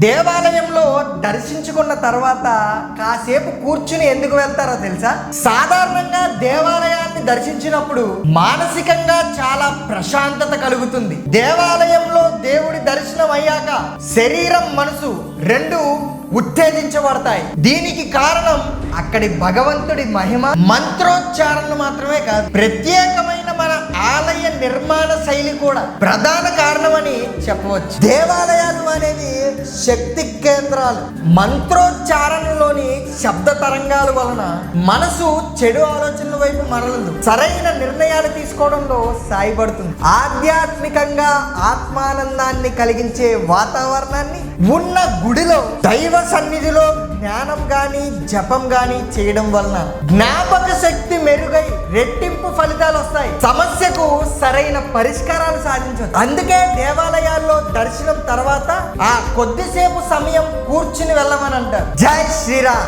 దేవాలయంలో దర్శించుకున్న తర్వాత కాసేపు కూర్చుని ఎందుకు వెళ్తారో తెలుసా? సాధారణంగా దేవాలయాన్ని దర్శించినప్పుడు మానసికంగా చాలా ప్రశాంతత కలుగుతుంది. దేవాలయంలో దేవుడి దర్శనం అయ్యాక శరీరం మనసు రెండు ఉత్తేజించబడతాయి. దీనికి కారణం అక్కడి భగవంతుడి మహిమ, మంత్రోచ్చారణలు మాత్రమే కాదు, ప్రత్యేకమైన మన ఆలయ నిర్మాణ శైలి కూడా ప్రధాన కారణమని చెప్పవచ్చు. దేవాలయాలు అనేవి శక్తి కేంద్రాలు. మంత్రోచ్చారణలోని శబ్ద తరంగాల వలన మనసు చెడు ఆలోచనల వైపు మరలదు, సరైన నిర్ణయాలు తీసుకోవడంలో సాయపడుతుంది. ఆధ్యాత్మికంగా ఆత్మానందాన్ని కలిగించే వాతావరణాన్ని ఉన్న గుడిలో దైవ సన్నిధిలో జ్ఞానం గాని జపం గాని చేయడం వలన జ్ఞాపక శక్తి మెరుగై రెట్టింపు ఫలితాలు వస్తాయి. సమస్యకు సరైన పరిష్కారాలు సాధించవచ్చు. అందుకే దేవాలయాల్లో దర్శనం తర్వాత ఆ కొద్దిసేపు సమయం కూర్చుని వెళ్ళమని అంటారు. జై శ్రీరామ్.